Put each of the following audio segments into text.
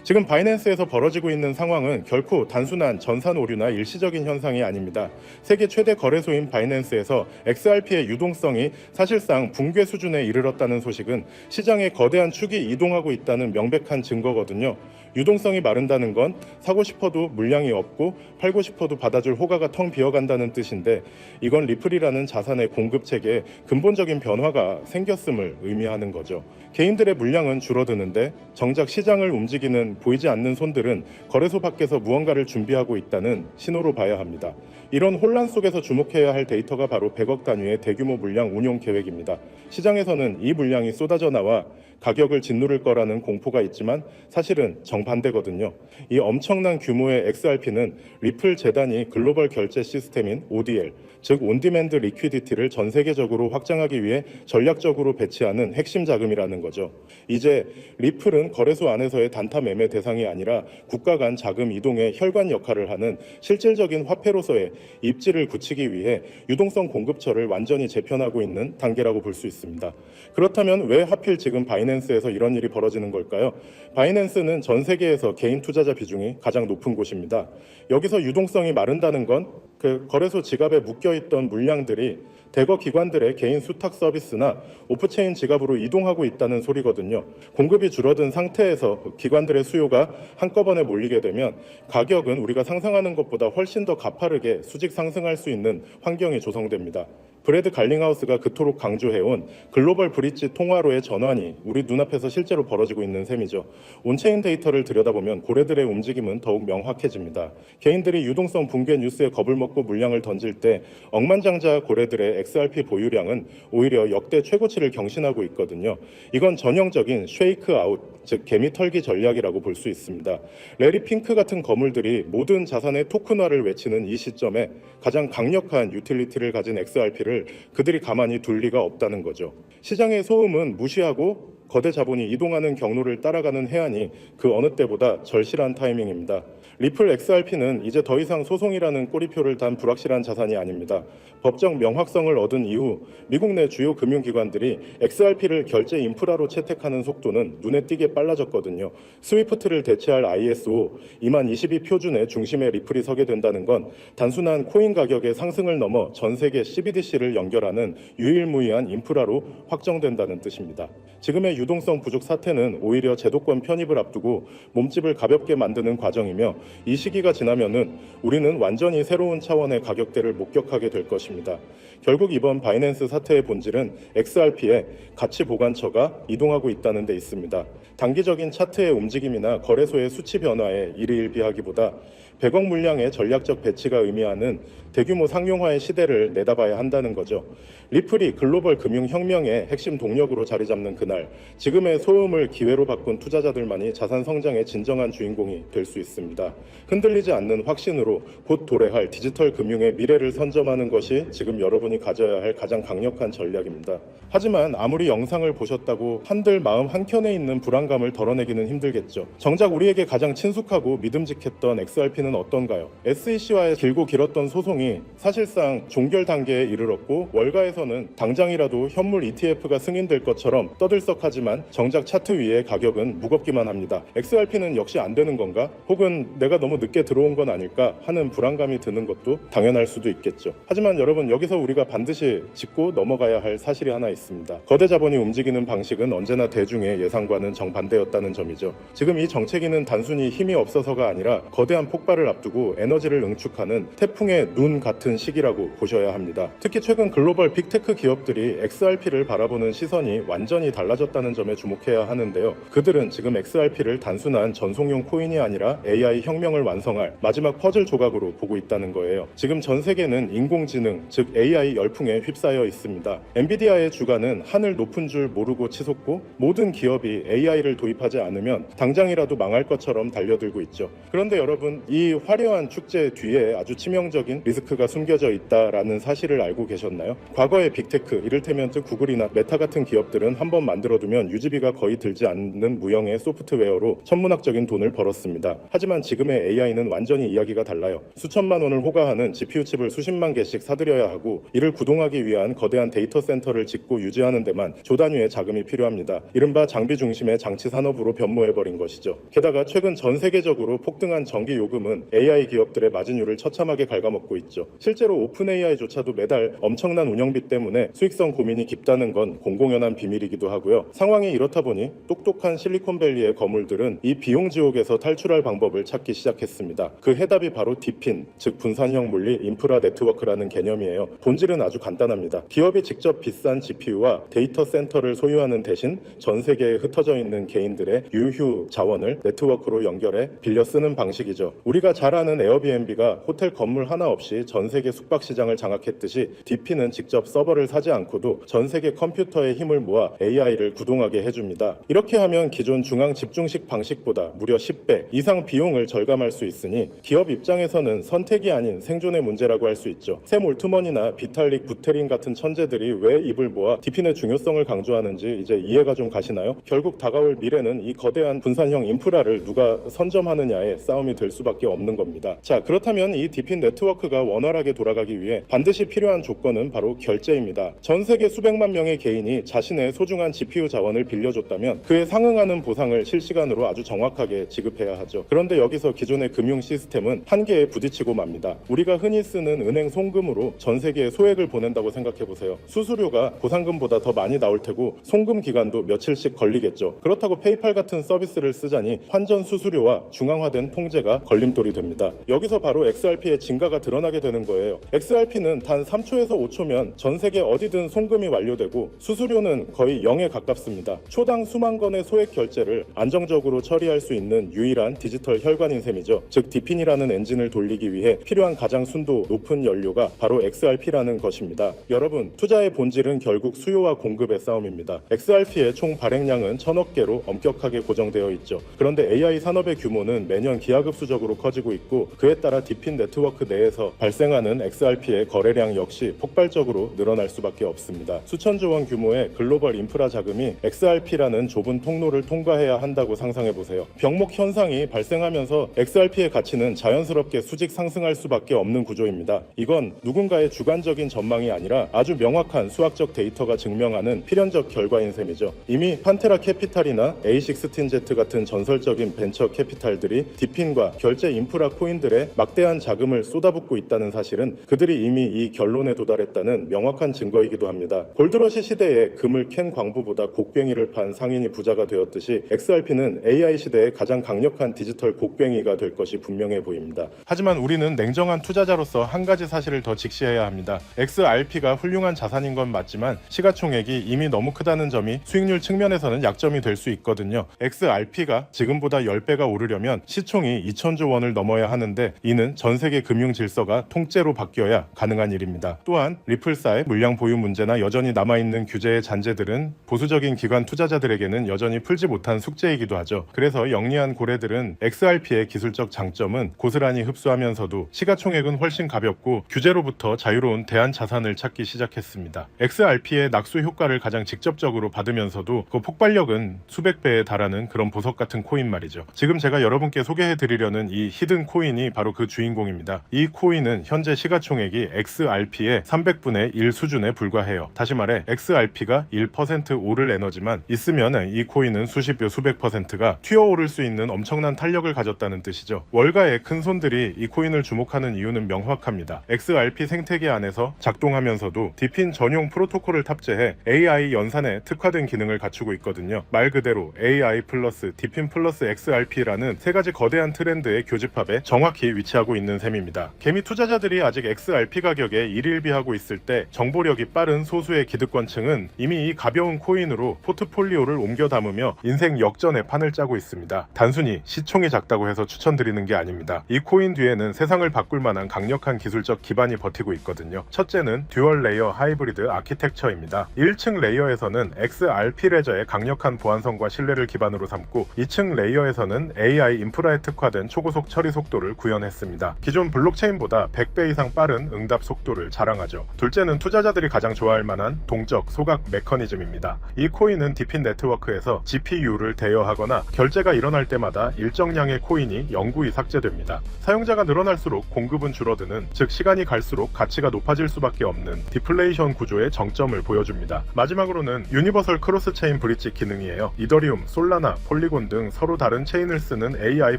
지금 바이낸스에서 벌어지고 있는 상황은 결코 단순한 전산 오류나 일시적인 현상이 아닙니다. 세계 최대 거래소인 바이낸스에서 XRP의 유동성이 사실상 붕괴 수준에 이르렀다는 소식은 시장에 거대한 축이 이동하고 있다는 명백한 증거거든요. 유동성이 마른다는 건 사고 싶어도 물량이 없고 팔고 싶어도 받아줄 호가가 텅 비어간다는 뜻인데, 이건 리플이라는 자산의 공급 체계에 근본적인 변화가 생겼음을 의미하는 거죠. 개인들의 물량은 줄어드는데 정작 시장을 움직이는 보이지 않는 손들은 거래소 밖에서 무언가를 준비하고 있다는 신호로 봐야 합니다. 이런 혼란 속에서 주목해야 할 데이터가 바로 100억 단위의 대규모 물량 운용 계획입니다. 시장에서는 이 물량이 쏟아져 나와 가격을 짓누를 거라는 공포가 있지만 사실은 정반대거든요. 이 엄청난 규모의 XRP는 리플 재단이 글로벌 결제 시스템인 ODL, 즉 온디맨드 리퀴디티를 전 세계적으로 확장하기 위해 전략적으로 배치하는 핵심 자금이라는 거죠. 이제 리플은 거래소 안에서의 단타 매매 대상이 아니라 국가 간 자금 이동의 혈관 역할을 하는 실질적인 화폐로서의 입지를 굳히기 위해 유동성 공급처를 완전히 재편하고 있는 단계라고 볼 수 있습니다. 그렇다면 왜 하필 지금 바이낸스에서 이런 일이 벌어지는 걸까요? 바이낸스는 전 세계에서 개인 투자자 비중이 가장 높은 곳입니다. 여기서 유동성이 마른다는 건 그 거래소 지갑에 묶여있던 물량들이 대거 기관들의 개인 수탁 서비스나 오프체인 지갑으로 이동하고 있다는 소리거든요. 공급이 줄어든 상태에서 기관들의 수요가 한꺼번에 몰리게 되면 가격은 우리가 상상하는 것보다 훨씬 더 가파르게 수직 상승할 수 있는 환경이 조성됩니다. 브래드 갈링하우스가 그토록 강조해온 글로벌 브릿지 통화로의 전환이 우리 눈앞에서 실제로 벌어지고 있는 셈이죠. 온체인 데이터를 들여다보면 고래들의 움직임은 더욱 명확해집니다. 개인들이 유동성 붕괴 뉴스에 겁을 먹고 물량을 던질 때 억만장자 고래들의 XRP 보유량은 오히려 역대 최고치를 경신하고 있거든요. 이건 전형적인 쉐이크 아웃, 즉 개미 털기 전략이라고 볼 수 있습니다. 레리 핑크 같은 거물들이 모든 자산의 토큰화를 외치는 이 시점에 가장 강력한 유틸리티를 가진 XRP를 그들이 가만히 둘 리가 없다는 거죠. 시장의 소음은 무시하고 거대 자본이 이동하는 경로를 따라가는 해안이 그 어느 때보다 절실한 타이밍입니다. 리플 XRP는 이제 더 이상 소송이라는 꼬리표를 단 불확실한 자산이 아닙니다. 법적 명확성을 얻은 이후 미국 내 주요 금융기관들이 XRP를 결제 인프라로 채택하는 속도는 눈에 띄게 빨라졌거든요. 스위프트를 대체할 ISO 2022 표준의 중심에 리플이 서게 된다는 건 단순한 코인 가격의 상승을 넘어 전 세계 CBDC를 연결하는 유일무이한 인프라로 확정된다는 뜻입니다. 지금의 유동성 부족 사태는 오히려 제도권 편입을 앞두고 몸집을 가볍게 만드는 과정이며, 이 시기가 지나면은 우리는 완전히 새로운 차원의 가격대를 목격하게 될 것입니다. 결국 이번 바이낸스 사태의 본질은 XRP의 가치 보관처가 이동하고 있다는 데 있습니다. 단기적인 차트의 움직임이나 거래소의 수치 변화에 일희일비하기보다 100억 물량의 전략적 배치가 의미하는 대규모 상용화의 시대를 내다봐야 한다는 거죠. 리플이 글로벌 금융혁명의 핵심 동력으로 자리 잡는 그날, 지금의 소음을 기회로 바꾼 투자자들만이 자산 성장의 진정한 주인공이 될 수 있습니다. 흔들리지 않는 확신으로 곧 도래할 디지털 금융의 미래를 선점하는 것이 지금 여러분이 가져야 할 가장 강력한 전략입니다. 하지만 아무리 영상을 보셨다고 한들 마음 한켠에 있는 불안감을 덜어내기는 힘들겠죠. 정작 우리에게 가장 친숙하고 믿음직했던 XRP는 어떤가요? SEC와의 길고 길었던 소송이 사실상 종결 단계에 이르렀고, 월가에서는 당장이라도 현물 ETF가 승인될 것처럼 떠들썩하지만 정작 차트 위의 가격은 무겁기만 합니다. XRP는 역시 안 되는 건가? 혹은 내가 너무 늦게 들어온 건 아닐까 하는 불안감이 드는 것도 당연할 수도 있겠죠. 하지만 여러분, 여기서 우리가 반드시 짚고 넘어가야 할 사실이 하나 있습니다. 거대 자본이 움직이는 방식은 언제나 대중의 예상과는 정반대였다는 점이죠. 지금 이 정체기는 단순히 힘이 없어서가 아니라 거대한 폭발을 앞두고 에너지를 응축하는 태풍의 눈 같은 시기라고 보셔야 합니다. 특히 최근 글로벌 빅테크 기업들이 XRP를 바라보는 시선이 완전히 달라졌다는 점에 주목해야 하는데요. 그들은 지금 XRP를 단순한 전송용 코인이 아니라 AI 혁명을 완성할 마지막 퍼즐 조각으로 보고 있다는 거예요. 지금 전 세계는 인공지능, 즉 AI 열풍에 휩싸여 있습니다. 엔비디아의 주가는 하늘 높은 줄 모르고 치솟고, 모든 기업이 AI를 도입하지 않으면 당장이라도 망할 것처럼 달려들고 있죠. 그런데 여러분, 이 화려한 축제 뒤에 아주 치명적인 리스크가 숨겨져 있다라는 사실을 알고 계셨나요? 과거의 빅테크, 이를테면 구글이나 메타 같은 기업들은 한번 만들어두면 보면 유지비가 거의 들지 않는 무형의 소프트웨어로 천문학적인 돈을 벌었습니다. 하지만 지금의 AI는 완전히 이야기가 달라요. 수천만 원을 호가하는 GPU 칩을 수십만 개씩 사들여야 하고 이를 구동하기 위한 거대한 데이터 센터를 짓고 유지하는 데만 조 단위의 자금이 필요합니다. 이른바 장비 중심의 장치 산업으로 변모해버린 것이죠. 게다가 최근 전 세계적으로 폭등한 전기 요금은 AI 기업들의 마진율을 처참하게 갉아먹고 있죠. 실제로 오픈 AI조차도 매달 엄청난 운영비 때문에 수익성 고민이 깊다는 건 공공연한 비밀이기도 하고요. 상황이 이렇다 보니 똑똑한 실리콘밸리의 거물들은 이 비용 지옥에서 탈출할 방법을 찾기 시작했습니다. 그 해답이 바로 디핀, 즉 분산형 물리 인프라 네트워크라는 개념이에요. 본질은 아주 간단합니다. 기업이 직접 비싼 GPU와 데이터 센터를 소유하는 대신 전 세계에 흩어져 있는 개인들의 유휴 자원을 네트워크로 연결해 빌려 쓰는 방식이죠. 우리가 잘 아는 에어비앤비가 호텔 건물 하나 없이 전 세계 숙박 시장을 장악했듯이 디핀은 직접 서버를 사지 않고도 전 세계 컴퓨터의 힘을 모아 AI를 구동하게 해줍니다. 이렇게 하면 기존 중앙 집중식 방식보다 무려 10배 이상 비용을 절감할 수 있으니 기업 입장에서는 선택이 아닌 생존의 문제라고 할 수 있죠. 샘 올트먼이나 비탈릭 부테린 같은 천재들이 왜 입을 모아 디핀의 중요성을 강조하는지 이제 이해가 좀 가시나요? 결국 다가올 미래는 이 거대한 분산형 인프라를 누가 선점하느냐의 싸움이 될 수밖에 없는 겁니다. 자, 그렇다면 이 디핀 네트워크가 원활하게 돌아가기 위해 반드시 필요한 조건은 바로 결제입니다. 전 세계 수백만 명의 개인이 자신의 소중한 GPU 자원을 빌려줬다면 그에 상응하는 보상을 실시간으로 아주 정확하게 지급해야 하죠. 그런데 여기서 기존의 금융 시스템은 한계에 부딪히고 맙니다. 우리가 흔히 쓰는 은행 송금으로 전 세계에 소액을 보낸다고 생각해보세요. 수수료가 보상금보다 더 많이 나올 테고 송금 기간도 며칠씩 걸리겠죠. 그렇다고 페이팔 같은 서비스를 쓰자니 환전 수수료와 중앙화된 통제가 걸림돌이 됩니다. 여기서 바로 XRP의 진가가 드러나게 되는 거예요. XRP는 단 3초에서 5초면 전 세계 어디든 송금이 완료되고 수수료는 거의 0에 가깝습니다. 초당 수만 건의 소액 결제를 안정적으로 처리할 수 있는 유일한 디지털 혈관인 셈이죠. 즉 디핀이라는 엔진을 돌리기 위해 필요한 가장 순도 높은 연료가 바로 XRP라는 것입니다. 여러분, 투자의 본질은 결국 수요와 공급의 싸움입니다. XRP의 총 발행량은 1000억 개로 엄격하게 고정되어 있죠. 그런데 AI 산업의 규모는 매년 기하급수적으로 커지고 있고 그에 따라 디핀 네트워크 내에서 발생하는 XRP의 거래량 역시 폭발적으로 늘어날 수밖에 없습니다. 수천조 원 규모의 글로벌 인프라 자금이 XRP라는 좁은 통로를 통과해야 한다고 상상해보세요. 병목 현상이 발생하면서 XRP의 가치는 자연스럽게 수직 상승할 수밖에 없는 구조입니다. 이건 누군가의 주관적인 전망이 아니라 아주 명확한 수학적 데이터가 증명하는 필연적 결과인 셈이죠. 이미 판테라 캐피탈이나 A16Z 같은 전설적인 벤처 캐피탈들이 디핀과 결제 인프라 코인들의 막대한 자금을 쏟아붓고 있다는 사실은 그들이 이미 이 결론에 도달했다는 명확한 증거이기도 합니다. 골드러시 시대에 금을 캔 광부보다 곡괭이를 판 상인이 부자가 되었듯이 XRP는 AI 시대의 가장 강력한 디지털 곡괭이가 될 것이 분명해 보입니다. 하지만 우리는 냉정한 투자자로서 한 가지 사실을 더 직시해야 합니다. XRP가 훌륭한 자산인 건 맞지만 시가총액이 이미 너무 크다는 점이 수익률 측면에서는 약점이 될 수 있거든요. XRP가 지금보다 10배가 오르려면 시총이 2000조 원을 넘어야 하는데 이는 전 세계 금융 질서가 통째로 바뀌어야 가능한 일입니다. 또한 리플사의 물량 보유 문제나 여전히 남아있는 규제의 잔재들은 보수적인 기관 투자자들에게는 여전히 풀지 못한 숙제이기도 하죠. 그래서 영리한 고래들은 XRP의 기술적 장점은 고스란히 흡수하면서도 시가총액은 훨씬 가볍고 규제로부터 자유로운 대안 자산을 찾기 시작했습니다. XRP의 낙수 효과를 가장 직접적으로 받으면서도 그 폭발력은 수백 배에 달하는 그런 보석 같은 코인 말이죠. 지금 제가 여러분께 소개해드리려는 이 히든 코인이 바로 그 주인공입니다. 이 코인은 현재 시가총액이 XRP의 300분의 1 수준에 불과해요. 다시 말해 XRP가 1% 오를 에너지만 있으면 이 코인은 수십 배 수백 %가 튀어오를 수 있는 엄청난 탄력을 가졌다는 뜻이죠. 월가의 큰 손들이 이 코인을 주목하는 이유는 명확합니다. XRP 생태계 안에서 작동하면서도 디핀 전용 프로토콜을 탑재해 AI 연산에 특화된 기능을 갖추고 있거든요. 말 그대로 AI 플러스 디핀 플러스 XRP라는 세 가지 거대한 트렌드의 교집합에 정확히 위치하고 있는 셈입니다. 개미 투자자들이 아직 XRP 가격에 일일비하고 있을 때 정보력이 빠른 소수의 기득권층은 이미 이 가벼운 코인으로 포트폴리오를 옮겨 담으며 인생 역전의 판을 짜고 있습니다. 단순히 시총이 작다고 해서 추천드리는 게 아닙니다. 이 코인 뒤에는 세상을 바꿀 만한 강력한 기술적 기반이 버티고 있거든요. 첫째는 듀얼 레이어 하이브리드 아키텍처입니다. 1층 레이어에서는 XRP 레저의 강력한 보안성과 신뢰를 기반으로 삼고 2층 레이어에서는 AI 인프라에 특화된 초고속 처리 속도를 구현했습니다. 기존 블록체인보다 100배 이상 빠른 응답 속도를 자랑하죠. 둘째는 투자자들이 가장 좋아할 만한 동적 소각 메커니즘입니다. 이 코인 코인은 디핀 네트워크에서 GPU를 대여하거나 결제가 일어날 때마다 일정량의 코인이 영구히 삭제됩니다. 사용자가 늘어날수록 공급은 줄어드는, 즉 시간이 갈수록 가치가 높아질 수밖에 없는 디플레이션 구조의 정점을 보여줍니다. 마지막으로는 유니버설 크로스 체인 브릿지 기능이에요. 이더리움, 솔라나, 폴리곤 등 서로 다른 체인을 쓰는 AI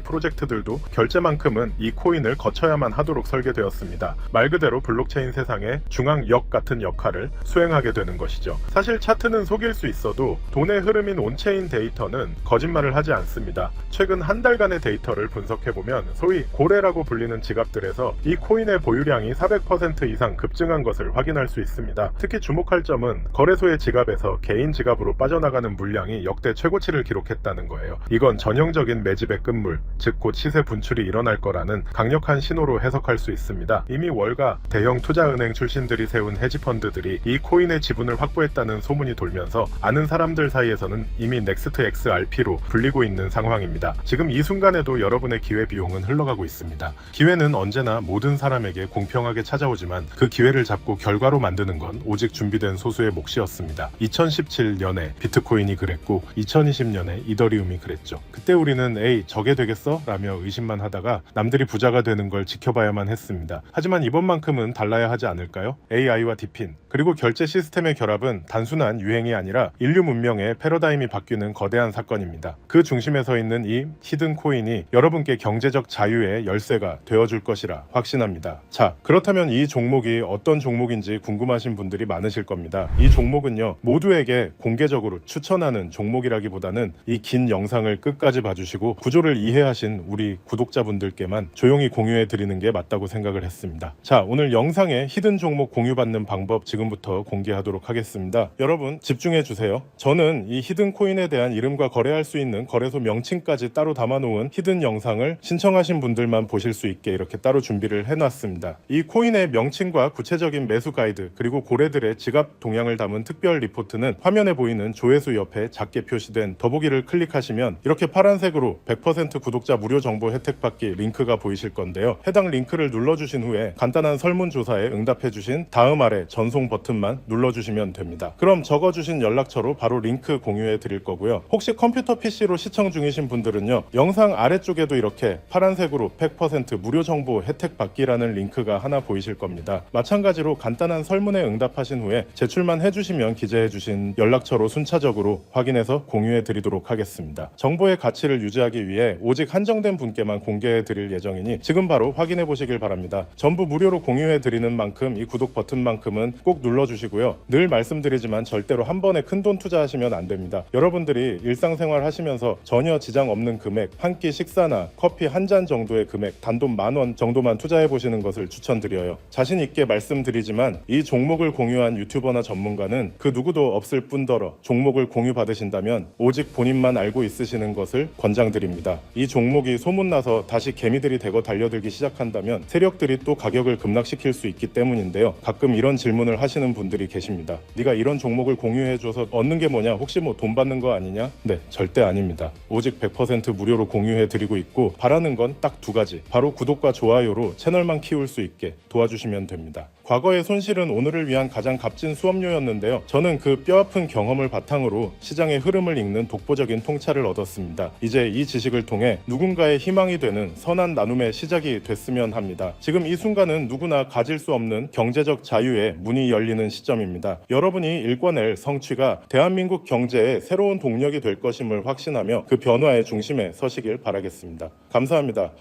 프로젝트들도 결제만큼은 이 코인을 거쳐야만 하도록 설계되었습니다. 말 그대로 블록체인 세상의 중앙역 같은 역할을 수행하게 되는 것이죠. 사실 차트는 속일 수 있어도 돈의 흐름인 온체인 데이터는 거짓말을 하지 않습니다. 최근 한 달간의 데이터를 분석해보면 소위 고래라고 불리는 지갑들에서 이 코인의 보유량이 400% 이상 급증한 것을 확인할 수 있습니다. 특히 주목할 점은 거래소의 지갑에서 개인 지갑으로 빠져나가는 물량이 역대 최고치를 기록했다는 거예요. 이건 전형적인 매집의 끝물, 즉 곧 시세 분출이 일어날 거라는 강력한 신호로 해석할 수 있습니다. 이미 월가 대형 투자은행 출신들이 세운 헤지펀드들이 이 코인의 지분을 확보했다는 소문이 돌면서 아는 사람들 사이에서는 이미 넥스트 XRP로 불리고 있는 상황입니다. 지금 이 순간에도 여러분의 기회비용은 흘러가고 있습니다. 기회는 언제나 모든 사람에게 공평하게 찾아오지만 그 기회를 잡고 결과로 만드는 건 오직 준비된 소수의 몫이었습니다. 2017년에 비트코인이 그랬고 2020년에 이더리움이 그랬죠. 그때 우리는 에이 저게 되겠어? 라며 의심만 하다가 남들이 부자가 되는 걸 지켜봐야만 했습니다. 하지만 이번만큼은 달라야 하지 않을까요? AI와 디핀 그리고 결제 시스템의 결합은 단순한 유행이 아니라 인류 문명의 패러다임이 바뀌는 거대한 사건입니다. 그 중심에 서 있는 이 히든 코인이 여러분께 경제적 자유의 열쇠가 되어줄 것이라 확신합니다. 자, 그렇다면 이 종목이 어떤 종목인지 궁금하신 분들이 많으실 겁니다. 이 종목은요, 모두에게 공개적으로 추천하는 종목이라기보다는 이 긴 영상을 끝까지 봐주시고 구조를 이해하신 우리 구독자분들께만 조용히 공유해 드리는 게 맞다고 생각을 했습니다. 자, 오늘 영상에 히든 종목 공유받는 방법 지금부터 공개하도록 하겠습니다. 여러분 집중해 주세요. 저는 이 히든 코인에 대한 이름과 거래할 수 있는 거래소 명칭까지 따로 담아놓은 히든 영상을 신청하신 분들만 보실 수 있게 이렇게 따로 준비를 해놨습니다. 이 코인의 명칭과 구체적인 매수 가이드 그리고 고래들의 지갑 동향을 담은 특별 리포트는 화면에 보이는 조회수 옆에 작게 표시된 더보기를 클릭하시면 이렇게 파란색으로 100% 구독자 무료 정보 혜택 받기 링크가 보이실 건데요. 해당 링크를 눌러주신 후에 간단한 설문조사에 응답해주신 다음 아래 전송 버튼만 눌러주시면 됩니다. 그럼 적어주신 연락처로 바로 링크 공유해 드릴 거고요. 혹시 컴퓨터 PC로 시청 중이신 분들은요, 영상 아래쪽에도 이렇게 파란색으로 100% 무료 정보 혜택 받기라는 링크가 하나 보이실 겁니다. 마찬가지로 간단한 설문에 응답하신 후에 제출만 해주시면 기재해주신 연락처로 순차적으로 확인해서 공유해 드리도록 하겠습니다. 정보의 가치를 유지하기 위해 오직 한정된 분께만 공개해 드릴 예정이니 지금 바로 확인해 보시길 바랍니다. 전부 무료로 공유해 드리는 만큼 이 구독 버튼만큼은 꼭 눌러주시고요. 늘 말씀드리지만 절대로 한 번에 큰돈 투자하시면 안 됩니다. 여러분들이 일상생활 하시면서 전혀 지장 없는 금액, 한 끼 식사나 커피 한 잔 정도의 금액, 단돈 10,000원 정도만 투자해 보시는 것을 추천드려요. 자신 있게 말씀드리지만 이 종목을 공유한 유튜버나 전문가는 그 누구도 없을 뿐더러 종목을 공유 받으신다면 오직 본인만 알고 있으시는 것을 권장드립니다. 이 종목이 소문나서 다시 개미들이 대거 달려들기 시작한다면 세력들이 또 가격을 급락시킬 수 있기 때문인데요. 가끔 이런 질문을 하시는 분들이 계십니다. 네가 이런 종목을 공유해줘서 얻는 게 뭐냐? 혹시 뭐 돈 받는 거 아니냐? 네, 절대 아닙니다. 오직 100% 무료로 공유해드리고 있고 바라는 건 딱 두 가지. 바로 구독과 좋아요로 채널만 키울 수 있게 도와주시면 됩니다. 과거의 손실은 오늘을 위한 가장 값진 수업료였는데요. 저는 그 뼈아픈 경험을 바탕으로 시장의 흐름을 읽는 독보적인 통찰을 얻었습니다. 이제 이 지식을 통해 누군가의 희망이 되는 선한 나눔의 시작이 됐으면 합니다. 지금 이 순간은 누구나 가질 수 없는 경제적 자유의 문이 열리는 시점입니다. 여러분이 일궈낼 성취가 대한민국 경제의 새로운 동력이 될 것임을 확신하며 그 변화의 중심에 서시길 바라겠습니다. 감사합니다.